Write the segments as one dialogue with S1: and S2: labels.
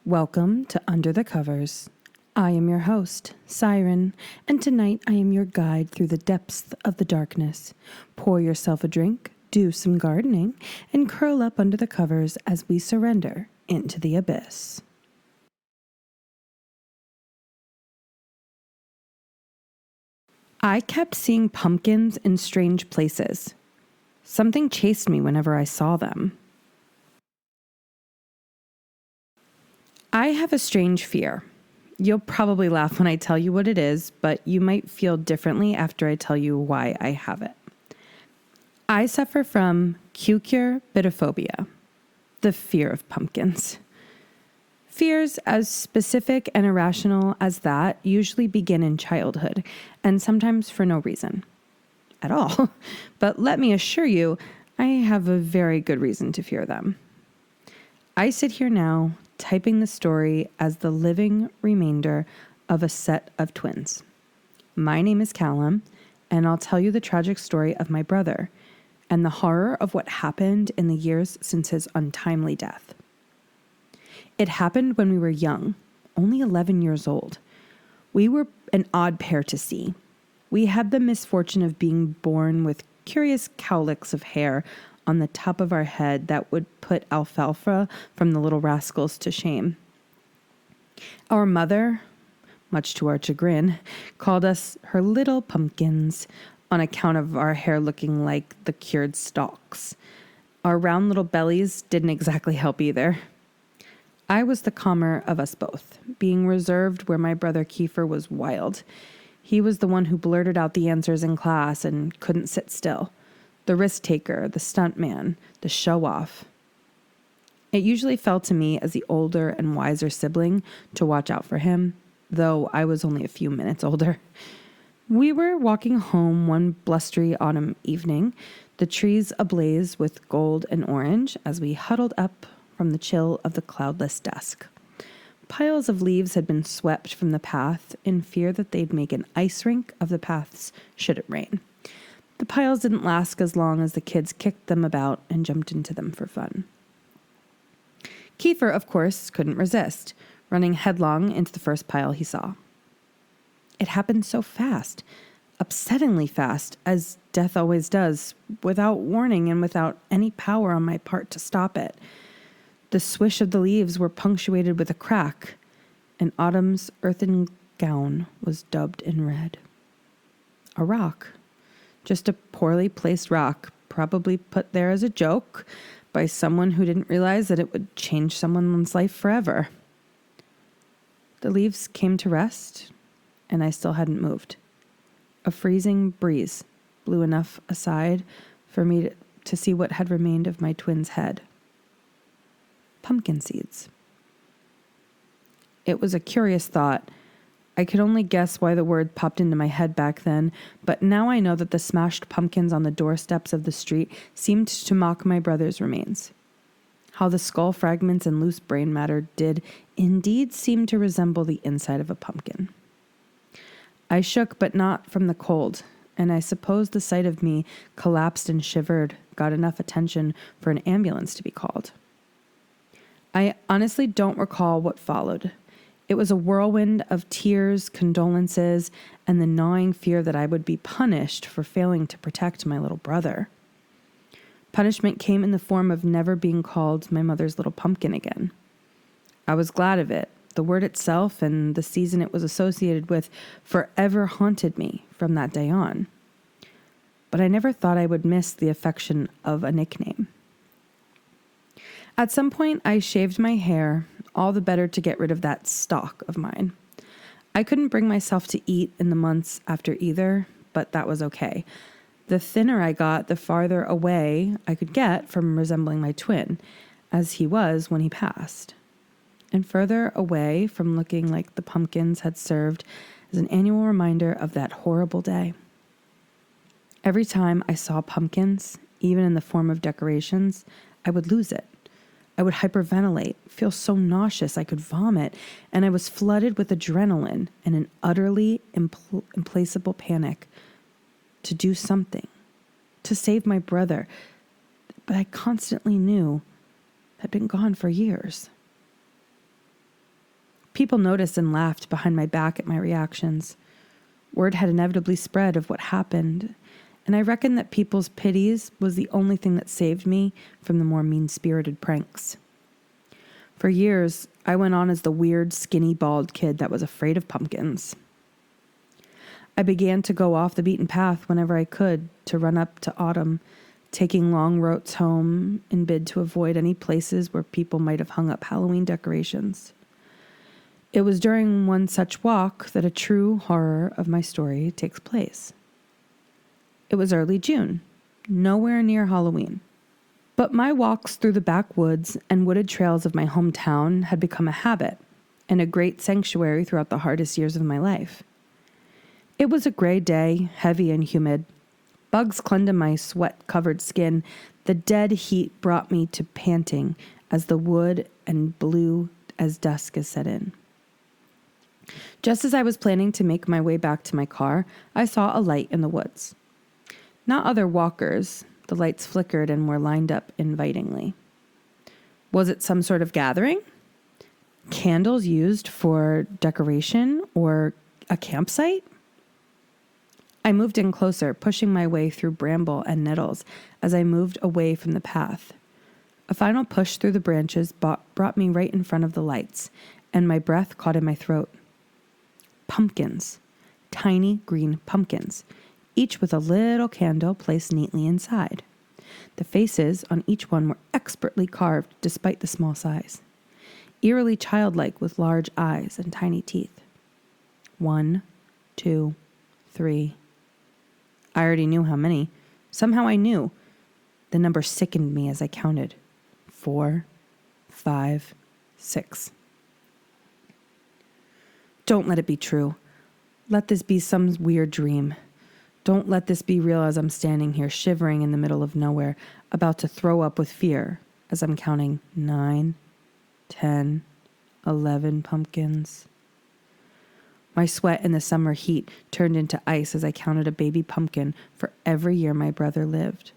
S1: Welcome to Under the Covers. I am your host, Siren, and tonight I am your guide through the depths of the darkness. Pour yourself a drink, do some gardening, and curl up under the covers as we surrender into the abyss. I kept seeing pumpkins in strange places. Something chased me whenever I saw them. I have a strange fear. You'll probably laugh when I tell you what it is, but you might feel differently after I tell you why I have it. I suffer from cucurbitophobia, the fear of pumpkins. Fears as specific and irrational as that usually begin in childhood, and sometimes for no reason at all. But let me assure you, I have a very good reason to fear them. I sit here now, typing the story as the living remainder of a set of twins. My name is Callum, and I'll tell you the tragic story of my brother and the horror of what happened in the years since his untimely death. It happened when we were young, only 11 years old. We were an odd pair to see. We had the misfortune of being born with curious cowlicks of hair on the top of our head that would put Alfalfa from the Little Rascals to shame. Our mother, much to our chagrin, called us her little pumpkins on account of our hair looking like the cured stalks. Our round little bellies didn't exactly help either. I was the calmer of us both, being reserved where my brother Kiefer was wild. He was the one who blurted out the answers in class and couldn't sit still. The risk taker, the stunt man, the show-off. It usually fell to me as the older and wiser sibling to watch out for him, though I was only a few minutes older. We were walking home one blustery autumn evening, the trees ablaze with gold and orange as we huddled up from the chill of the cloudless dusk. Piles of leaves had been swept from the path in fear that they'd make an ice rink of the paths should it rain. The piles didn't last as long as the kids kicked them about and jumped into them for fun. Kiefer, of course, couldn't resist, running headlong into the first pile he saw. It happened so fast, upsettingly fast, as death always does, without warning and without any power on my part to stop it. The swish of the leaves were punctuated with a crack, and Autumn's earthen gown was dubbed in red. A rock. Just a poorly placed rock, probably put there as a joke by someone who didn't realize that it would change someone's life forever. The leaves came to rest, and I still hadn't moved. A freezing breeze blew enough aside for me to see what had remained of my twin's head. Pumpkin seeds. It was a curious thought. I could only guess why the word popped into my head back then, but now I know that the smashed pumpkins on the doorsteps of the street seemed to mock my brother's remains. How the skull fragments and loose brain matter did indeed seem to resemble the inside of a pumpkin. I shook, but not from the cold, and I suppose the sight of me collapsed and shivered got enough attention for an ambulance to be called. I honestly don't recall what followed. It was a whirlwind of tears, condolences, and the gnawing fear that I would be punished for failing to protect my little brother. Punishment came in the form of never being called my mother's little pumpkin again. I was glad of it. The word itself and the season it was associated with forever haunted me from that day on. But I never thought I would miss the affection of a nickname. At some point, I shaved my hair, all the better to get rid of that stalk of mine. I couldn't bring myself to eat in the months after either, but that was okay. The thinner I got, the farther away I could get from resembling my twin, as he was when he passed, and further away from looking like the pumpkins had served as an annual reminder of that horrible day. Every time I saw pumpkins, even in the form of decorations, I would lose it. I would hyperventilate, feel so nauseous I could vomit, and I was flooded with adrenaline and an utterly implacable panic to do something, to save my brother, but I constantly knew had been gone for years. People noticed and laughed behind my back at my reactions. Word had inevitably spread of what happened, and I reckon that people's pities was the only thing that saved me from the more mean-spirited pranks. For years, I went on as the weird, skinny, bald kid that was afraid of pumpkins. I began to go off the beaten path whenever I could to run up to autumn, taking long routes home in bid to avoid any places where people might have hung up Halloween decorations. It was during one such walk that a true horror of my story takes place. It was early June, nowhere near Halloween. But my walks through the backwoods and wooded trails of my hometown had become a habit and a great sanctuary throughout the hardest years of my life. It was a gray day, heavy and humid. Bugs clung to my sweat-covered skin. The dead heat brought me to panting as the wood and blue as dusk is set in. Just as I was planning to make my way back to my car, I saw a light in the woods. Not other walkers. The lights flickered and were lined up invitingly. Was it some sort of gathering? Candles used for decoration or a campsite? I moved in closer, pushing my way through bramble and nettles as I moved away from the path. A final push through the branches brought me right in front of the lights, and my breath caught in my throat. Pumpkins. Tiny green pumpkins, each with a little candle placed neatly inside. The faces on each one were expertly carved despite the small size, eerily childlike with large eyes and tiny teeth. 1, 2, 3. I already knew how many. Somehow I knew. The number sickened me as I counted. 4, 5, 6. Don't let it be true. Let this be some weird dream. Don't let this be real as I'm standing here shivering in the middle of nowhere, about to throw up with fear as I'm counting 9, 10, 11 pumpkins. My sweat in the summer heat turned into ice as I counted a baby pumpkin for every year my brother lived.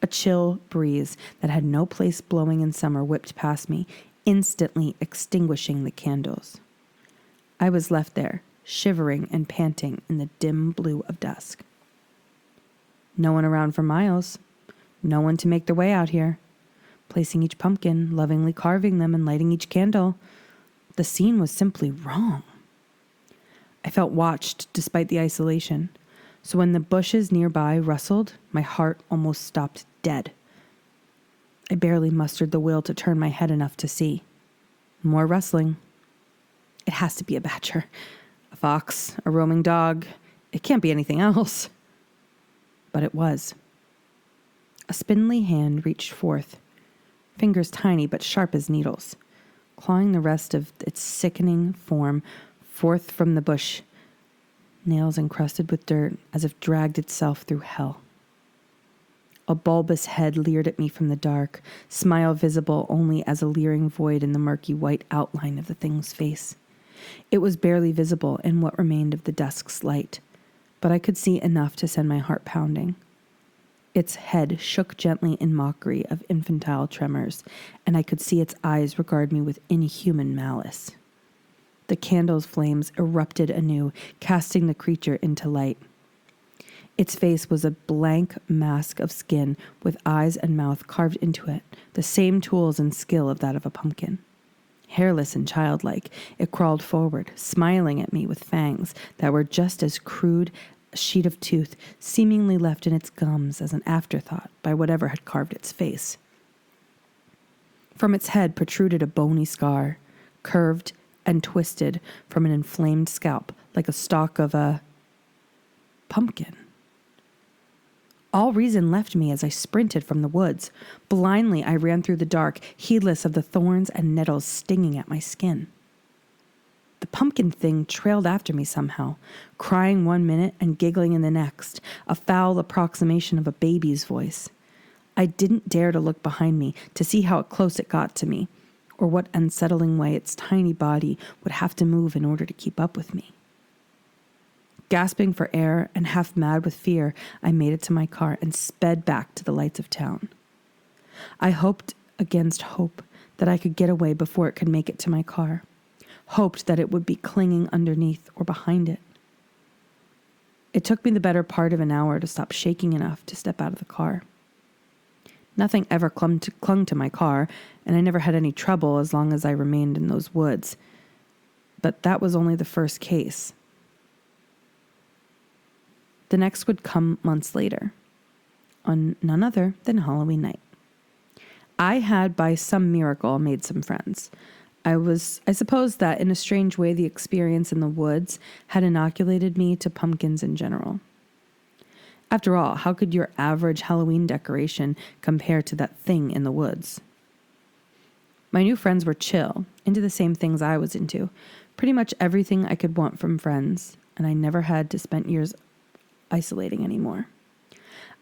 S1: A chill breeze that had no place blowing in summer whipped past me, instantly extinguishing the candles. I was left there, shivering and panting in the dim blue of dusk. No one around for miles. No one to make their way out here. Placing each pumpkin, lovingly carving them, and lighting each candle. The scene was simply wrong. I felt watched despite the isolation, so when the bushes nearby rustled, my heart almost stopped dead. I barely mustered the will to turn my head enough to see. More rustling. It has to be a badger. A fox, a roaming dog. It can't be anything else. But it was. A spindly hand reached forth, fingers tiny but sharp as needles, clawing the rest of its sickening form forth from the bush, nails encrusted with dirt as if dragged itself through hell. A bulbous head leered at me from the dark, smile visible only as a leering void in the murky white outline of the thing's face. It was barely visible in what remained of the dusk's light, but I could see enough to send my heart pounding. Its head shook gently in mockery of infantile tremors, and I could see its eyes regard me with inhuman malice. The candle's flames erupted anew, casting the creature into light. Its face was a blank mask of skin with eyes and mouth carved into it, the same tools and skill of that of a pumpkin. Hairless and childlike, it crawled forward, smiling at me with fangs that were just as crude a sheet of tooth, seemingly left in its gums as an afterthought by whatever had carved its face. From its head protruded a bony scar, curved and twisted from an inflamed scalp like a stalk of a pumpkin. All reason left me as I sprinted from the woods. Blindly, I ran through the dark, heedless of the thorns and nettles stinging at my skin. The pumpkin thing trailed after me somehow, crying one minute and giggling in the next, a foul approximation of a baby's voice. I didn't dare to look behind me to see how close it got to me, or what unsettling way its tiny body would have to move in order to keep up with me. Gasping for air and half mad with fear, I made it to my car and sped back to the lights of town. I hoped against hope that I could get away before it could make it to my car. hoped that it would be clinging underneath or behind it. It took me the better part of an hour to stop shaking enough to step out of the car. Nothing ever clung to my car, and I never had any trouble as long as I remained in those woods. But that was only the first case. The next would come months later, on none other than Halloween night. I had, by some miracle, made some friends. I suppose that in a strange way, the experience in the woods had inoculated me to pumpkins in general. After all, how could your average Halloween decoration compare to that thing in the woods? My new friends were chill, into the same things I was into, pretty much everything I could want from friends, and I never had to spend years isolating anymore.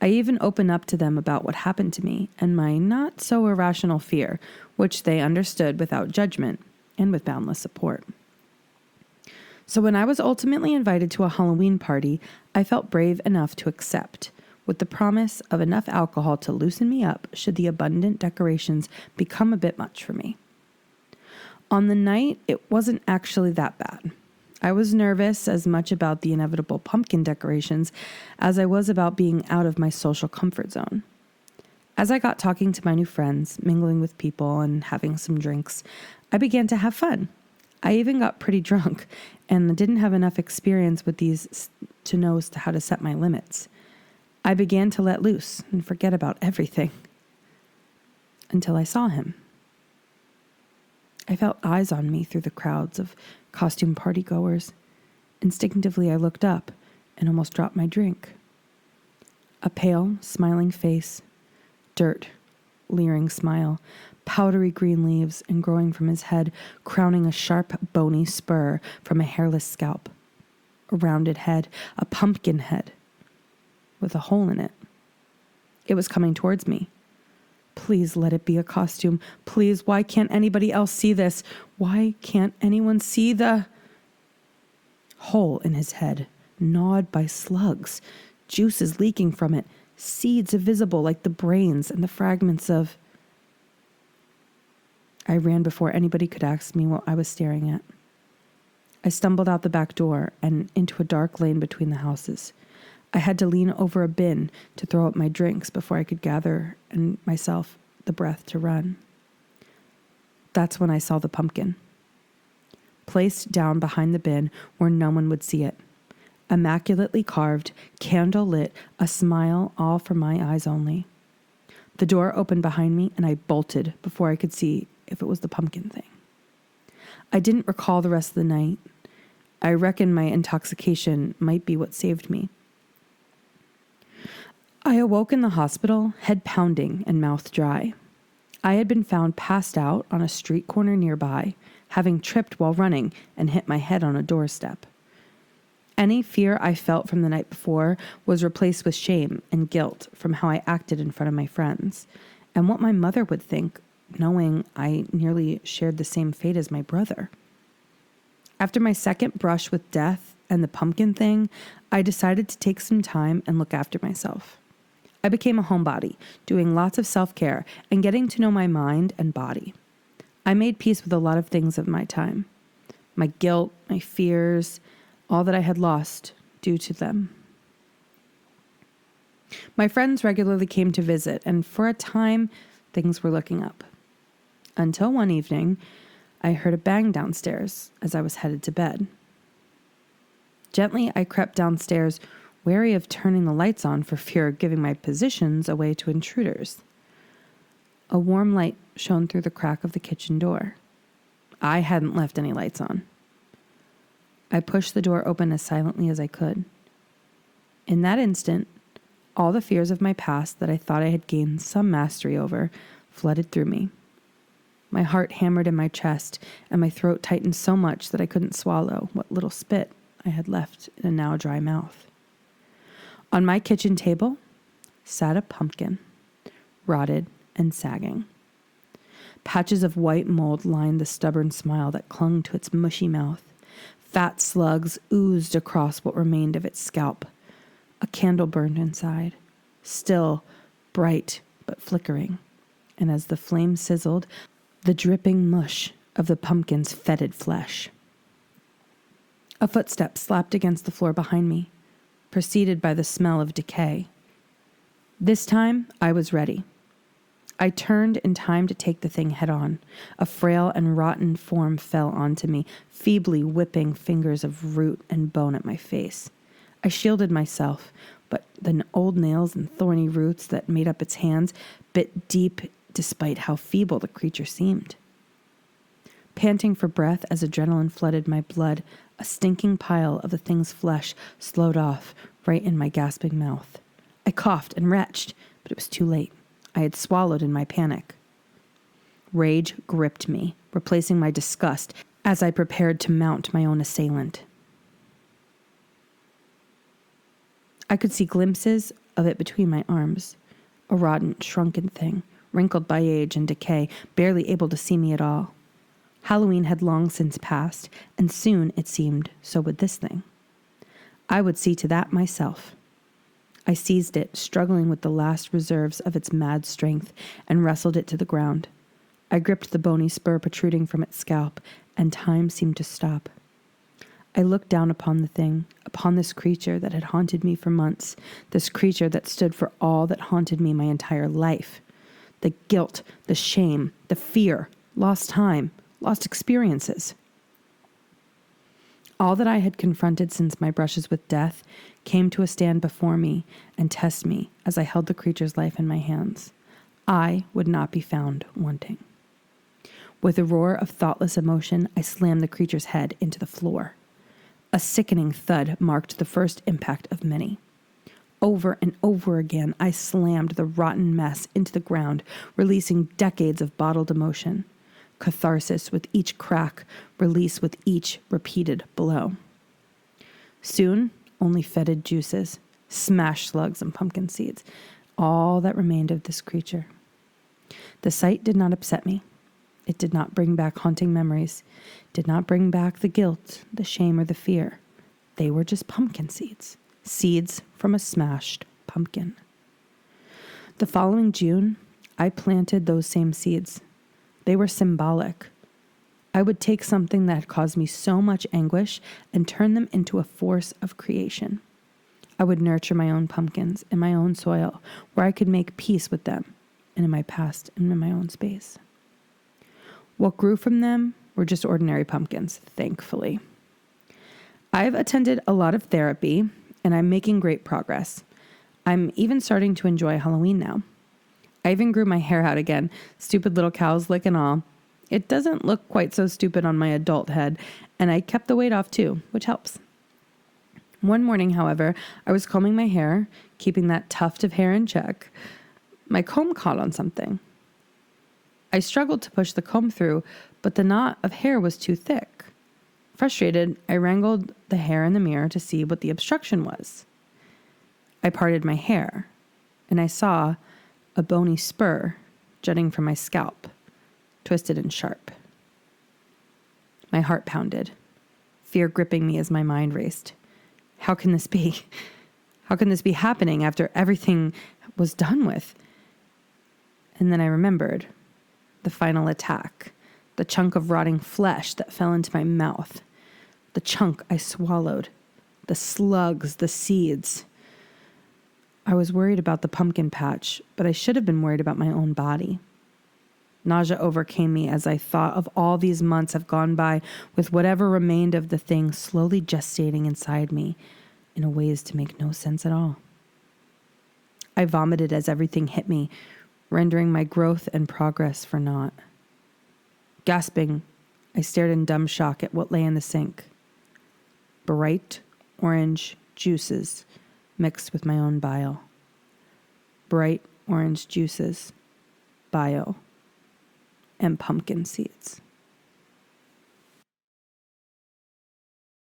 S1: I even opened up to them about what happened to me and my not so irrational fear, which they understood without judgment and with boundless support. So when I was ultimately invited to a Halloween party, I felt brave enough to accept, with the promise of enough alcohol to loosen me up should the abundant decorations become a bit much for me. On the night, it wasn't actually that bad. I was nervous as much about the inevitable pumpkin decorations as I was about being out of my social comfort zone. As I got talking to my new friends, mingling with people, and having some drinks, I began to have fun. I even got pretty drunk and didn't have enough experience with these to know how to set my limits. I began to let loose and forget about everything until I saw him. I felt eyes on me through the crowds of costume partygoers. Instinctively, I looked up and almost dropped my drink. A pale, smiling face, dirt, leering smile, powdery green leaves, and growing from his head, crowning a sharp, bony spur from a hairless scalp. A rounded head, a pumpkin head, with a hole in it. It was coming towards me. Please let it be a costume. Please, why can't anybody else see this? Why can't anyone see the hole in his head, gnawed by slugs, juices leaking from it, seeds visible like the brains and the fragments of... I ran before anybody could ask me what I was staring at. I stumbled out the back door and into a dark lane between the houses. I had to lean over a bin to throw up my drinks before I could gather in myself the breath to run. That's when I saw the pumpkin, placed down behind the bin where no one would see it. Immaculately carved, candle lit, a smile all for my eyes only. The door opened behind me and I bolted before I could see if it was the pumpkin thing. I didn't recall the rest of the night. I reckon my intoxication might be what saved me. I awoke in the hospital, head pounding and mouth dry. I had been found passed out on a street corner nearby, having tripped while running and hit my head on a doorstep. Any fear I felt from the night before was replaced with shame and guilt from how I acted in front of my friends, and what my mother would think, knowing I nearly shared the same fate as my brother. After my second brush with death and the pumpkin thing, I decided to take some time and look after myself. I became a homebody, doing lots of self-care and getting to know my mind and body. I made peace with a lot of things of my time. My guilt, my fears, all that I had lost due to them. My friends regularly came to visit, and for a time, things were looking up. Until one evening, I heard a bang downstairs as I was headed to bed. Gently, I crept downstairs, wary of turning the lights on for fear of giving my positions away to intruders. A warm light shone through the crack of the kitchen door. I hadn't left any lights on. I pushed the door open as silently as I could. In that instant, all the fears of my past that I thought I had gained some mastery over flooded through me. My heart hammered in my chest, and my throat tightened so much that I couldn't swallow what little spit I had left in a now dry mouth. On my kitchen table sat a pumpkin, rotted and sagging. Patches of white mold lined the stubborn smile that clung to its mushy mouth. Fat slugs oozed across what remained of its scalp. A candle burned inside, still, bright, but flickering. And as the flame sizzled, the dripping mush of the pumpkin's fetid flesh. A footstep slapped against the floor behind me, preceded by the smell of decay. This time, I was ready. I turned in time to take the thing head on. A frail and rotten form fell onto me, feebly whipping fingers of root and bone at my face. I shielded myself, but the old nails and thorny roots that made up its hands bit deep despite how feeble the creature seemed. Panting for breath as adrenaline flooded my blood, a stinking pile of the thing's flesh slowed off right in my gasping mouth. I coughed and retched, but it was too late. I had swallowed in my panic. Rage gripped me, replacing my disgust as I prepared to mount my own assailant. I could see glimpses of it between my arms, a rotten, shrunken thing, wrinkled by age and decay, barely able to see me at all. Halloween had long since passed, and soon, it seemed, so would this thing. I would see to that myself. I seized it, struggling with the last reserves of its mad strength, and wrestled it to the ground. I gripped the bony spur protruding from its scalp, and time seemed to stop. I looked down upon the thing, upon this creature that had haunted me for months, this creature that stood for all that haunted me my entire life. The guilt, the shame, the fear, lost time, lost experiences. All that I had confronted since my brushes with death came to a stand before me and test me as I held the creature's life in my hands. I would not be found wanting. With a roar of thoughtless emotion, I slammed the creature's head into the floor. A sickening thud marked the first impact of many. Over and over again, I slammed the rotten mess into the ground, releasing decades of bottled emotion. Catharsis with each crack, release with each repeated blow. Soon, only fetid juices, smashed slugs, and pumpkin seeds, all that remained of this creature. The sight did not upset me. It did not bring back haunting memories, did not bring back the guilt, the shame, or the fear. They were just pumpkin seeds, seeds from a smashed pumpkin. The following June, I planted those same seeds. They were symbolic. I would take something that had caused me so much anguish and turn them into a force of creation. I would nurture my own pumpkins in my own soil, where I could make peace with them, and in my past and in my own space. What grew from them were just ordinary pumpkins, thankfully. I've attended a lot of therapy, and I'm making great progress. I'm even starting to enjoy Halloween now. I even grew my hair out again, stupid little cow's lick and all. It doesn't look quite so stupid on my adult head, and I kept the weight off too, which helps. One morning, however, I was combing my hair, keeping that tuft of hair in check. My comb caught on something. I struggled to push the comb through, but the knot of hair was too thick. Frustrated, I wrangled the hair in the mirror to see what the obstruction was. I parted my hair, and I saw a bony spur jutting from my scalp, twisted and sharp. My heart pounded, fear gripping me as my mind raced. How can this be? How can this be happening after everything was done with? And then I remembered the final attack, the chunk of rotting flesh that fell into my mouth, the chunk I swallowed, the slugs, the seeds. I was worried about the pumpkin patch, but I should have been worried about my own body. Nausea overcame me as I thought of all these months have gone by with whatever remained of the thing slowly gestating inside me in a ways to make no sense at all. I vomited as everything hit me, rendering my growth and progress for naught. Gasping, I stared in dumb shock at what lay in the sink. Bright orange juices mixed with my own bile. Bright orange juices, bile, and pumpkin seeds.